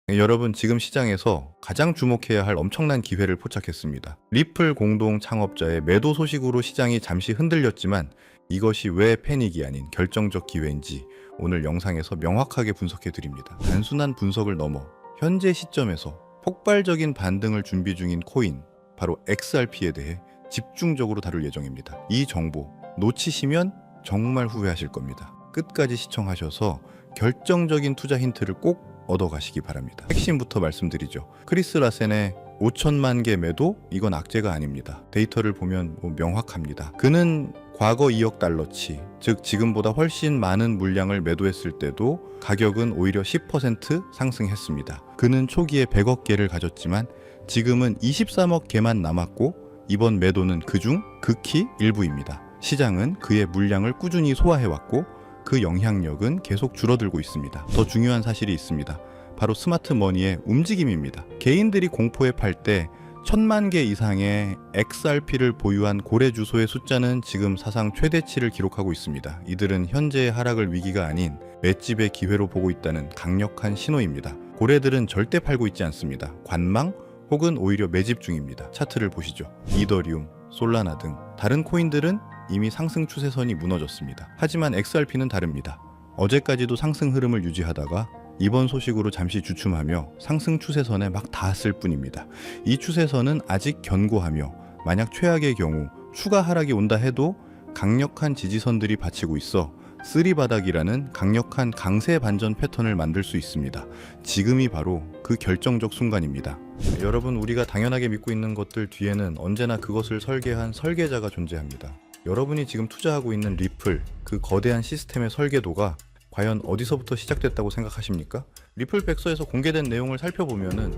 네, 여러분 지금 시장에서 가장 주목해야 할 엄청난 기회를 포착했습니다. 리플 공동 창업자의 매도 소식으로 시장이 잠시 흔들렸지만 이것이 왜 패닉이 아닌 결정적 기회인지 오늘 영상에서 명확하게 분석해 드립니다. 단순한 분석을 넘어 현재 시점에서 폭발적인 반등을 준비 중인 코인, 바로 XRP에 대해 집중적으로 다룰 예정입니다. 이 정보 놓치시면 정말 후회하실 겁니다. 끝까지 시청하셔서 결정적인 투자 힌트를 꼭 얻어가시기 바랍니다. 핵심부터 말씀드리죠. 크리스 라센의 5천만 개 매도, 이건 악재가 아닙니다. 데이터를 보면 명확합니다. 그는 과거 2억 달러치, 즉 지금보다 훨씬 많은 물량을 매도했을 때도 가격은 오히려 10% 상승했습니다. 그는 초기에 100억 개를 가졌지만 지금은 23억 개만 남았고 이번 매도는 그중 극히 일부입니다. 시장은 그의 물량을 꾸준히 소화해왔고 그 영향력은 계속 줄어들고 있습니다. 더 중요한 사실이 있습니다. 바로 스마트 머니의 움직임입니다. 개인들이 공포에 팔 때 1000만 개 이상의 XRP를 보유한 고래 주소의 숫자는 지금 사상 최대치를 기록하고 있습니다. 이들은 현재의 하락을 위기가 아닌 맷집의 기회로 보고 있다는 강력한 신호입니다. 고래들은 절대 팔고 있지 않습니다. 관망 혹은 오히려 매집 중입니다. 차트를 보시죠. 이더리움, 솔라나 등 다른 코인들은 이미 상승 추세선이 무너졌습니다. 하지만 XRP는 다릅니다. 어제까지도 상승 흐름을 유지하다가 이번 소식으로 잠시 주춤하며 상승 추세선에 막 닿았을 뿐입니다. 이 추세선은 아직 견고하며 만약 최악의 경우 추가 하락이 온다 해도 강력한 지지선들이 받치고 있어 쓰리바닥이라는 강력한 강세 반전 패턴을 만들 수 있습니다. 지금이 바로 그 결정적 순간입니다. 여러분, 우리가 당연하게 믿고 있는 것들 뒤에는 언제나 그것을 설계한 설계자가 존재합니다. 여러분이 지금 투자하고 있는 리플, 그 거대한 시스템의 설계도가 과연 어디서부터 시작됐다고 생각하십니까? 리플 백서에서 공개된 내용을 살펴보면은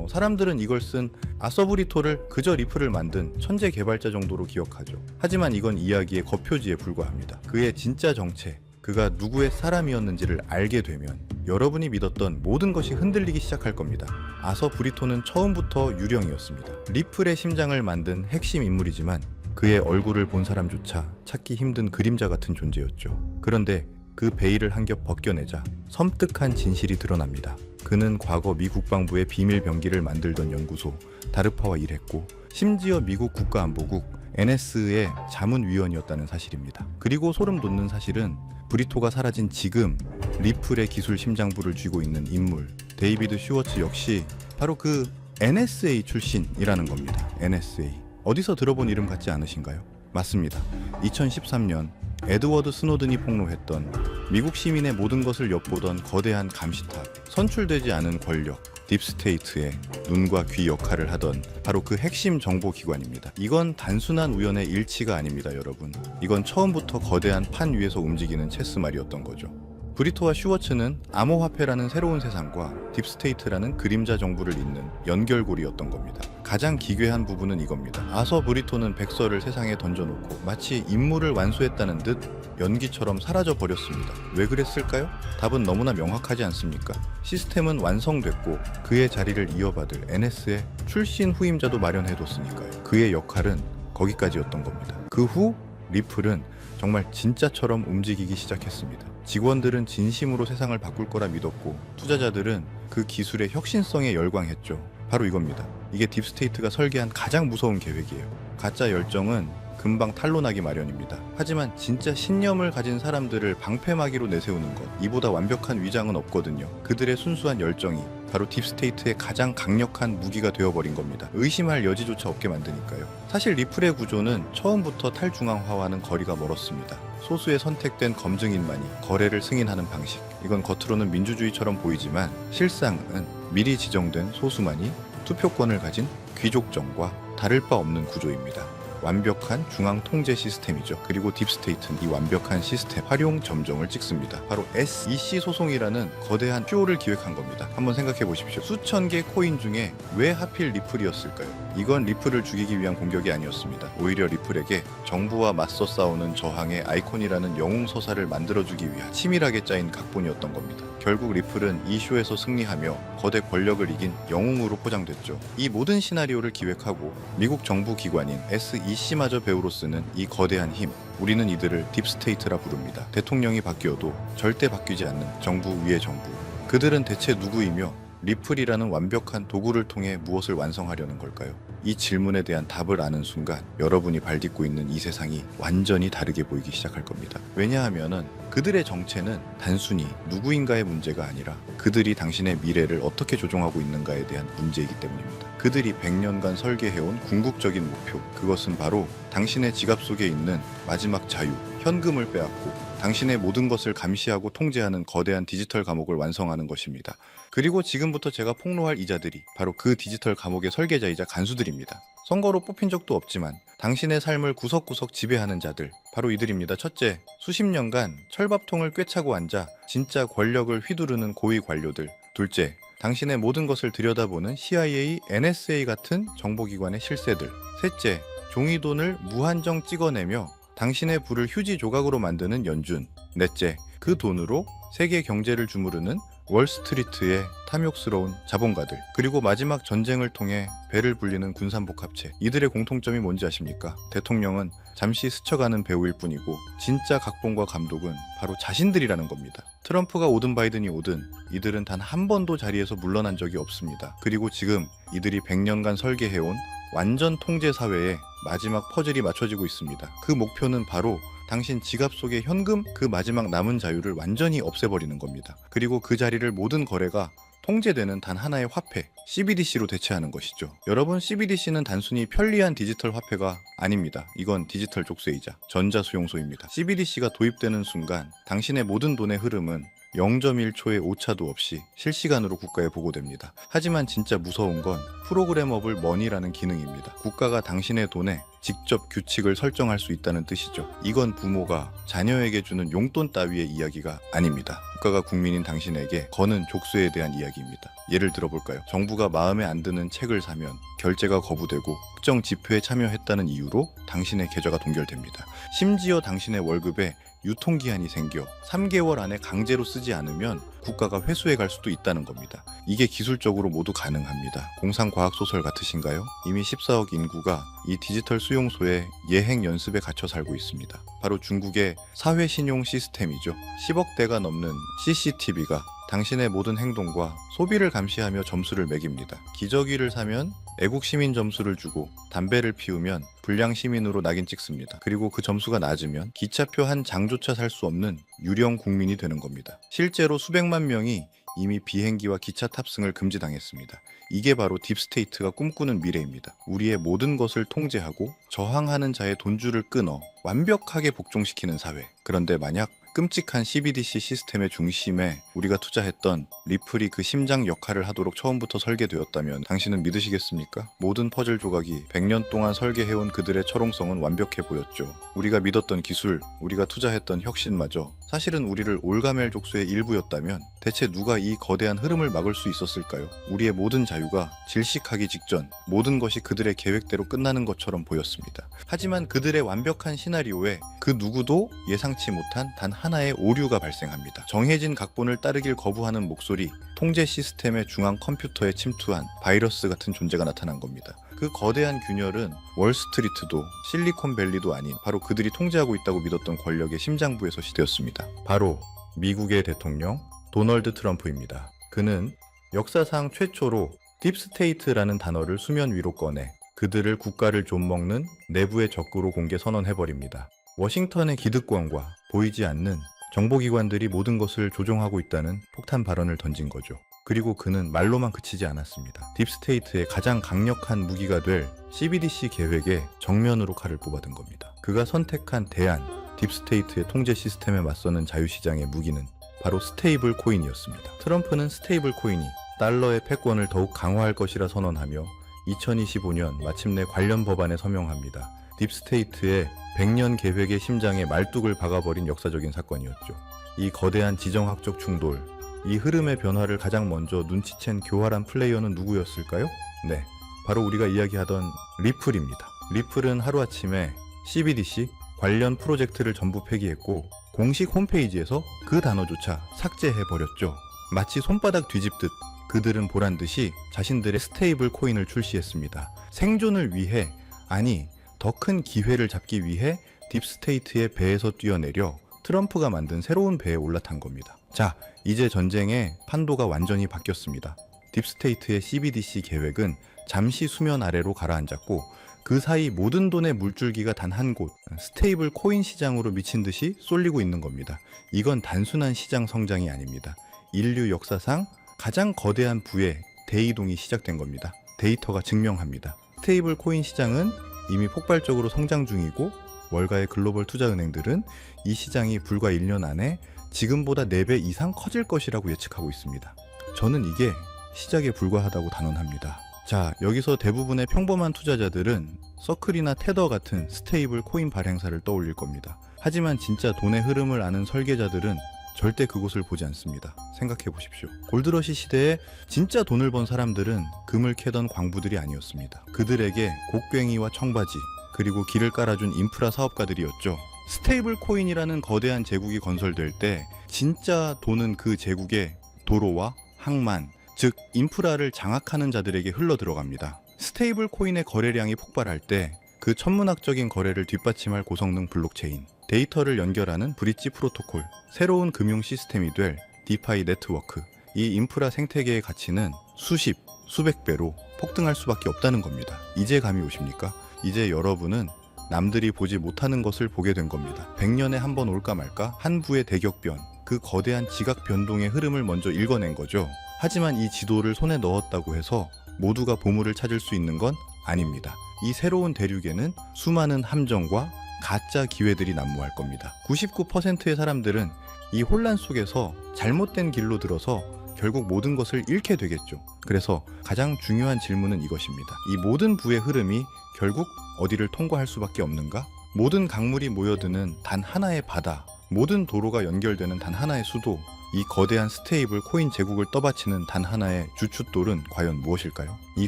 사람들은 이걸 쓴 아서브리토를 그저 리플을 만든 천재 개발자 정도로 기억하죠. 하지만 이건 이야기의 겉표지에 불과합니다. 그의 진짜 정체, 그가 누구의 사람이었는지를 알게 되면 여러분이 믿었던 모든 것이 흔들리기 시작할 겁니다. 아서브리토는 처음부터 유령이었습니다. 리플의 심장을 만든 핵심 인물이지만 그의 얼굴을 본 사람조차 찾기 힘든 그림자 같은 존재였죠. 그런데 그 베일을 한 겹 벗겨내자 섬뜩한 진실이 드러납니다. 그는 과거 미 국방부의 비밀 병기를 만들던 연구소 다르파와 일했고 심지어 미국 국가안보국 NS의 자문위원이었다는 사실입니다. 그리고 소름 돋는 사실은 브리토가 사라진 지금 리플의 기술 심장부를 쥐고 있는 인물 데이비드 슈워츠 역시 바로 그 NSA 출신이라는 겁니다. NSA. 어디서 들어본 이름 같지 않으신가요? 맞습니다. 2013년 에드워드 스노든이 폭로했던 미국 시민의 모든 것을 엿보던 거대한 감시탑, 선출되지 않은 권력, 딥스테이트의 눈과 귀 역할을 하던 바로 그 핵심 정보기관입니다. 이건 단순한 우연의 일치가 아닙니다, 여러분. 이건 처음부터 거대한 판 위에서 움직이는 체스말이었던 거죠. 브리토와 슈워츠는 암호화폐라는 새로운 세상과 딥스테이트라는 그림자 정부를 잇는 연결고리였던 겁니다. 가장 기괴한 부분은 이겁니다. 아서 브리토는 백서를 세상에 던져놓고 마치 임무를 완수했다는 듯 연기처럼 사라져 버렸습니다. 왜 그랬을까요? 답은 너무나 명확하지 않습니까? 시스템은 완성됐고 그의 자리를 이어받을 NS의 출신 후임자도 마련해뒀으니까요. 그의 역할은 거기까지였던 겁니다. 그 후 리플은 정말 진짜처럼 움직이기 시작했습니다. 직원들은 진심으로 세상을 바꿀 거라 믿었고 투자자들은 그 기술의 혁신성에 열광했죠. 바로 이겁니다. 이게 딥스테이트가 설계한 가장 무서운 계획이에요. 가짜 열정은 금방 탄로나기 마련입니다. 하지만 진짜 신념을 가진 사람들을 방패막이로 내세우는 것, 이보다 완벽한 위장은 없거든요. 그들의 순수한 열정이 바로 딥스테이트의 가장 강력한 무기가 되어버린 겁니다. 의심할 여지조차 없게 만드니까요. 사실 리플의 구조는 처음부터 탈중앙화와는 거리가 멀었습니다. 소수의 선택된 검증인만이 거래를 승인하는 방식, 이건 겉으로는 민주주의처럼 보이지만 실상은 미리 지정된 소수만이 투표권을 가진 귀족정과 다를 바 없는 구조입니다. 완벽한 중앙 통제 시스템이죠. 그리고 딥스테이트는 이 완벽한 시스템 활용 점정을 찍습니다. 바로 SEC 소송이라는 거대한 쇼를 기획한 겁니다. 한번 생각해 보십시오. 수천 개 코인 중에 왜 하필 리플이었을까요? 이건 리플을 죽이기 위한 공격이 아니었습니다. 오히려 리플에게 정부와 맞서 싸우는 저항의 아이콘이라는 영웅서사를 만들어주기 위한 치밀하게 짜인 각본이었던 겁니다. 결국 리플은 이 쇼에서 승리하며 거대 권력을 이긴 영웅으로 포장됐죠. 이 모든 시나리오를 기획하고 미국 정부 기관인 SEC마저 배우로 쓰는 이 거대한 힘, 우리는 이들을 딥스테이트라 부릅니다. 대통령이 바뀌어도 절대 바뀌지 않는 정부 위의 정부. 그들은 대체 누구이며 리플이라는 완벽한 도구를 통해 무엇을 완성하려는 걸까요? 이 질문에 대한 답을 아는 순간 여러분이 발딛고 있는 이 세상이 완전히 다르게 보이기 시작할 겁니다. 왜냐하면은 그들의 정체는 단순히 누구인가의 문제가 아니라 그들이 당신의 미래를 어떻게 조종하고 있는가에 대한 문제이기 때문입니다. 그들이 100년간 설계해온 궁극적인 목표, 그것은 바로 당신의 지갑 속에 있는 마지막 자유, 현금을 빼앗고 당신의 모든 것을 감시하고 통제하는 거대한 디지털 감옥을 완성하는 것입니다. 그리고 지금부터 제가 폭로할 이자들이 바로 그 디지털 감옥의 설계자이자 간수들입니다. 선거로 뽑힌 적도 없지만 당신의 삶을 구석구석 지배하는 자들, 바로 이들입니다. 첫째, 수십 년간 철밥통을 꿰차고 앉아 진짜 권력을 휘두르는 고위 관료들. 둘째, 당신의 모든 것을 들여다보는 CIA, NSA 같은 정보기관의 실세들. 셋째, 종이돈을 무한정 찍어내며 당신의 부를 휴지 조각으로 만드는 연준. 넷째, 그 돈으로 세계 경제를 주무르는 월스트리트의 탐욕스러운 자본가들. 그리고 마지막 전쟁을 통해 배를 불리는 군산복합체. 이들의 공통점이 뭔지 아십니까? 대통령은 잠시 스쳐가는 배우일 뿐이고 진짜 각본과 감독은 바로 자신들이라는 겁니다. 트럼프가 오든 바이든이 오든 이들은 단 한 번도 자리에서 물러난 적이 없습니다. 그리고 지금 이들이 100년간 설계해온 완전 통제 사회에 마지막 퍼즐이 맞춰지고 있습니다. 그 목표는 바로 당신 지갑 속의 현금, 그 마지막 남은 자유를 완전히 없애버리는 겁니다. 그리고 그 자리를 모든 거래가 통제되는 단 하나의 화폐, CBDC로 대체하는 것이죠. 여러분, CBDC는 단순히 편리한 디지털 화폐가 아닙니다. 이건 디지털 족쇄이자 전자수용소입니다. CBDC가 도입되는 순간 당신의 모든 돈의 흐름은 0.1초의 오차도 없이 실시간으로 국가에 보고됩니다. 하지만 진짜 무서운 건 프로그래머블 머니라는 기능입니다. 국가가 당신의 돈에 직접 규칙을 설정할 수 있다는 뜻이죠. 이건 부모가 자녀에게 주는 용돈 따위의 이야기가 아닙니다. 국가가 국민인 당신에게 거는 족쇄에 대한 이야기입니다. 예를 들어볼까요? 정부가 마음에 안 드는 책을 사면 결제가 거부되고 특정 집회에 참여했다는 이유로 당신의 계좌가 동결됩니다. 심지어 당신의 월급에 유통기한이 생겨 3개월 안에 강제로 쓰지 않으면 국가가 회수해 갈 수도 있다는 겁니다. 이게 기술적으로 모두 가능합니다. 공상과학소설 같으신가요? 이미 14억 인구가 이 디지털 수용소의 예행 연습에 갇혀 살고 있습니다. 바로 중국의 사회신용 시스템이죠. 10억 대가 넘는 CCTV가 당신의 모든 행동과 소비를 감시하며 점수를 매깁니다. 기저귀를 사면 애국 시민 점수를 주고 담배를 피우면 불량 시민으로 낙인 찍습니다. 그리고 그 점수가 낮으면 기차표 한 장조차 살 수 없는 유령 국민이 되는 겁니다. 실제로 수백만 명이 이미 비행기와 기차 탑승을 금지당했습니다. 이게 바로 딥스테이트가 꿈꾸는 미래입니다. 우리의 모든 것을 통제하고 저항하는 자의 돈줄을 끊어 완벽하게 복종시키는 사회. 그런데 만약 끔찍한 CBDC 시스템의 중심에 우리가 투자했던 리플이 그 심장 역할을 하도록 처음부터 설계되었다면 당신은 믿으시겠습니까? 모든 퍼즐 조각이 100년 동안 설계해온 그들의 철옹성은 완벽해 보였죠. 우리가 믿었던 기술, 우리가 투자했던 혁신마저 사실은 우리를 올가멜 족쇄의 일부였다면 대체 누가 이 거대한 흐름을 막을 수 있었을까요? 우리의 모든 자유가 질식하기 직전 모든 것이 그들의 계획대로 끝나는 것처럼 보였습니다. 하지만 그들의 완벽한 시나리오에 그 누구도 예상치 못한 단 하나의 오류가 발생합니다. 정해진 각본을 따르길 거부하는 목소리, 통제 시스템의 중앙 컴퓨터에 침투한 바이러스 같은 존재가 나타난 겁니다. 그 거대한 균열은 월스트리트도 실리콘밸리도 아닌 바로 그들이 통제하고 있다고 믿었던 권력의 심장부에서 시되었습니다. 바로 미국의 대통령 도널드 트럼프입니다. 그는 역사상 최초로 딥스테이트라는 단어를 수면 위로 꺼내 그들을 국가를 좀먹는 내부의 적으로 공개 선언해버립니다. 워싱턴의 기득권과 보이지 않는 정보기관들이 모든 것을 조종하고 있다는 폭탄 발언을 던진 거죠. 그리고 그는 말로만 그치지 않았습니다. 딥스테이트의 가장 강력한 무기가 될 CBDC 계획에 정면으로 칼을 뽑아든 겁니다. 그가 선택한 대안, 딥스테이트의 통제 시스템에 맞서는 자유시장의 무기는 바로 스테이블 코인이었습니다. 트럼프는 스테이블 코인이 달러의 패권을 더욱 강화할 것이라 선언하며 2025년 마침내 관련 법안에 서명합니다. 딥스테이트의 100년 계획의 심장에 말뚝을 박아버린 역사적인 사건이었죠. 이 거대한 지정학적 충돌, 이 흐름의 변화를 가장 먼저 눈치챈 교활한 플레이어는 누구였을까요? 네, 바로 우리가 이야기하던 리플입니다. 리플은 하루아침에 CBDC 관련 프로젝트를 전부 폐기했고 공식 홈페이지에서 그 단어조차 삭제해버렸죠. 마치 손바닥 뒤집듯 그들은 보란듯이 자신들의 스테이블 코인을 출시했습니다. 생존을 위해, 아니 더 큰 기회를 잡기 위해 딥스테이트의 배에서 뛰어내려 트럼프가 만든 새로운 배에 올라탄 겁니다. 자, 이제 전쟁의 판도가 완전히 바뀌었습니다. 딥스테이트의 CBDC 계획은 잠시 수면 아래로 가라앉았고 그 사이 모든 돈의 물줄기가 단 한 곳, 스테이블 코인 시장으로 미친 듯이 쏠리고 있는 겁니다. 이건 단순한 시장 성장이 아닙니다. 인류 역사상 가장 거대한 부의 대이동이 시작된 겁니다. 데이터가 증명합니다. 스테이블 코인 시장은 이미 폭발적으로 성장 중이고 월가의 글로벌 투자은행들은 이 시장이 불과 1년 안에 지금보다 4배 이상 커질 것이라고 예측하고 있습니다. 저는 이게 시작에 불과하다고 단언합니다. 자, 여기서 대부분의 평범한 투자자들은 서클이나 테더 같은 스테이블 코인 발행사를 떠올릴 겁니다. 하지만 진짜 돈의 흐름을 아는 설계자들은 절대 그곳을 보지 않습니다. 생각해 보십시오. 골드러시 시대에 진짜 돈을 번 사람들은 금을 캐던 광부들이 아니었습니다. 그들에게 곡괭이와 청바지, 그리고 길을 깔아준 인프라 사업가들이었죠. 스테이블 코인이라는 거대한 제국이 건설될 때 진짜 돈은 그 제국의 도로와 항만, 즉 인프라를 장악하는 자들에게 흘러 들어갑니다. 스테이블 코인의 거래량이 폭발할 때 그 천문학적인 거래를 뒷받침할 고성능 블록체인, 데이터를 연결하는 브릿지 프로토콜, 새로운 금융 시스템이 될 디파이 네트워크, 이 인프라 생태계의 가치는 수십, 수백 배로 폭등할 수밖에 없다는 겁니다. 이제 감이 오십니까? 이제 여러분은 남들이 보지 못하는 것을 보게 된 겁니다. 100년에 한 번 올까 말까 한 부의 대격변, 그 거대한 지각 변동의 흐름을 먼저 읽어낸 거죠. 하지만 이 지도를 손에 넣었다고 해서 모두가 보물을 찾을 수 있는 건 아닙니다. 이 새로운 대륙에는 수많은 함정과 가짜 기회들이 난무할 겁니다. 99%의 사람들은 이 혼란 속에서 잘못된 길로 들어서 결국 모든 것을 잃게 되겠죠. 그래서 가장 중요한 질문은 이것입니다. 이 모든 부의 흐름이 결국 어디를 통과할 수밖에 없는가? 모든 강물이 모여드는 단 하나의 바다, 모든 도로가 연결되는 단 하나의 수도, 이 거대한 스테이블 코인 제국을 떠받치는 단 하나의 주춧돌은 과연 무엇일까요? 이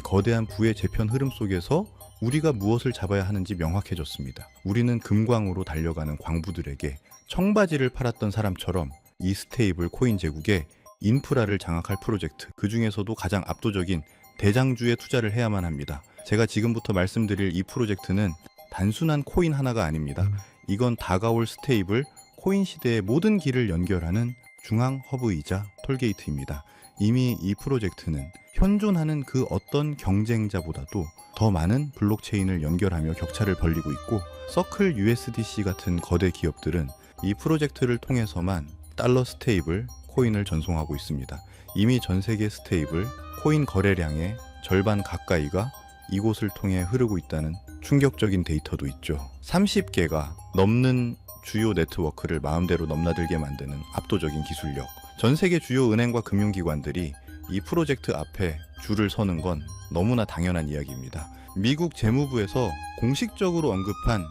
거대한 부의 재편 흐름 속에서 우리가 무엇을 잡아야 하는지 명확해졌습니다. 우리는 금광으로 달려가는 광부들에게 청바지를 팔았던 사람처럼 이 스테이블 코인 제국에 인프라를 장악할 프로젝트, 그 중에서도 가장 압도적인 대장주에 투자를 해야만 합니다. 제가 지금부터 말씀드릴 이 프로젝트는 단순한 코인 하나가 아닙니다. 이건 다가올 스테이블 코인 시대의 모든 길을 연결하는 중앙 허브이자 톨게이트입니다. 이미 이 프로젝트는 현존하는 그 어떤 경쟁자보다도 더 많은 블록체인을 연결하며 격차를 벌리고 있고, 서클 USDC 같은 거대 기업들은 이 프로젝트를 통해서만 달러 스테이블 코인을 전송하고 있습니다. 이미 전 세계 스테이블 코인 거래량의 절반 가까이가 이곳을 통해 흐르고 있다는 충격적인 데이터도 있죠. 30개가 넘는 주요 네트워크를 마음대로 넘나들게 만드는 압도적인 기술력. 전 세계 주요 은행과 금융기관들이 이 프로젝트 앞에 줄을 서는 건 너무나 당연한 이야기입니다. 미국 재무부에서 공식적으로 언급한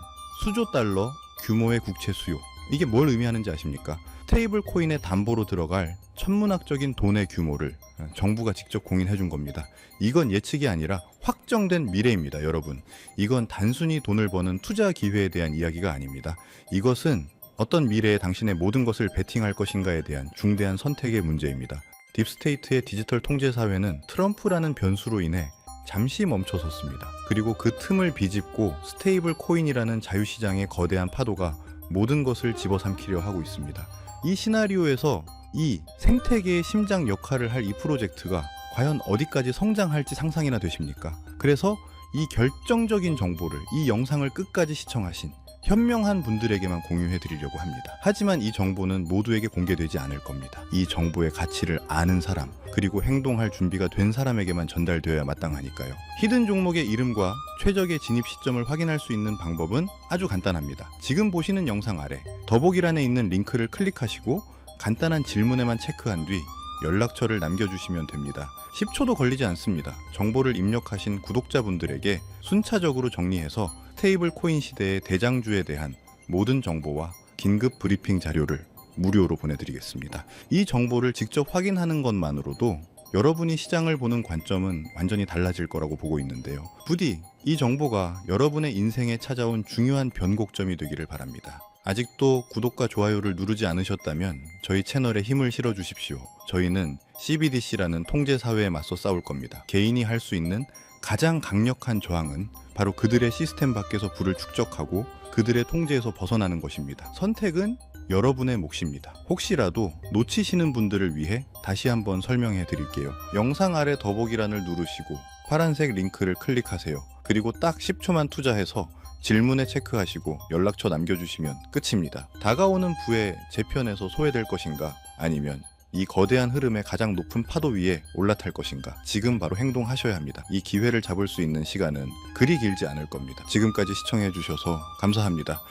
수조 달러 규모의 국채 수요. 이게 뭘 의미하는지 아십니까? 스테이블 코인의 담보로 들어갈 천문학적인 돈의 규모를 정부가 직접 공인해 준 겁니다. 이건 예측이 아니라 확정된 미래입니다, 여러분. 이건 단순히 돈을 버는 투자 기회에 대한 이야기가 아닙니다. 이것은 어떤 미래에 당신의 모든 것을 베팅할 것인가에 대한 중대한 선택의 문제입니다. 딥스테이트의 디지털 통제 사회는 트럼프라는 변수로 인해 잠시 멈춰섰습니다. 그리고 그 틈을 비집고 스테이블 코인이라는 자유시장의 거대한 파도가 모든 것을 집어삼키려 하고 있습니다. 이 시나리오에서 이 생태계의 심장 역할을 할 이 프로젝트가 과연 어디까지 성장할지 상상이나 되십니까? 그래서 이 결정적인 정보를, 이 영상을 끝까지 시청하신 현명한 분들에게만 공유해 드리려고 합니다. 하지만 이 정보는 모두에게 공개되지 않을 겁니다. 이 정보의 가치를 아는 사람, 그리고 행동할 준비가 된 사람에게만 전달되어야 마땅하니까요. 히든 종목의 이름과 최적의 진입 시점을 확인할 수 있는 방법은 아주 간단합니다. 지금 보시는 영상 아래 더보기란에 있는 링크를 클릭하시고 간단한 질문에만 체크한 뒤 연락처를 남겨주시면 됩니다. 10초도 걸리지 않습니다. 정보를 입력하신 구독자분들에게 순차적으로 정리해서 스테이블 코인 시대의 대장주에 대한 모든 정보와 긴급 브리핑 자료를 무료로 보내드리겠습니다. 이 정보를 직접 확인하는 것만으로도 여러분이 시장을 보는 관점은 완전히 달라질 거라고 보고 있는데요. 부디 이 정보가 여러분의 인생에 찾아온 중요한 변곡점이 되기를 바랍니다. 아직도 구독과 좋아요를 누르지 않으셨다면 저희 채널에 힘을 실어주십시오. 저희는 CBDC라는 통제사회에 맞서 싸울 겁니다. 개인이 할 수 있는 가장 강력한 저항은 바로 그들의 시스템 밖에서 부를 축적하고 그들의 통제에서 벗어나는 것입니다. 선택은 여러분의 몫입니다. 혹시라도 놓치시는 분들을 위해 다시 한번 설명해 드릴게요. 영상 아래 더보기란을 누르시고 파란색 링크를 클릭하세요. 그리고 딱 10초만 투자해서 질문에 체크하시고 연락처 남겨주시면 끝입니다. 다가오는 부에 제 편에서 소외될 것인가, 아니면 이 거대한 흐름의 가장 높은 파도 위에 올라탈 것인가, 지금 바로 행동하셔야 합니다. 이 기회를 잡을 수 있는 시간은 그리 길지 않을 겁니다. 지금까지 시청해 주셔서 감사합니다.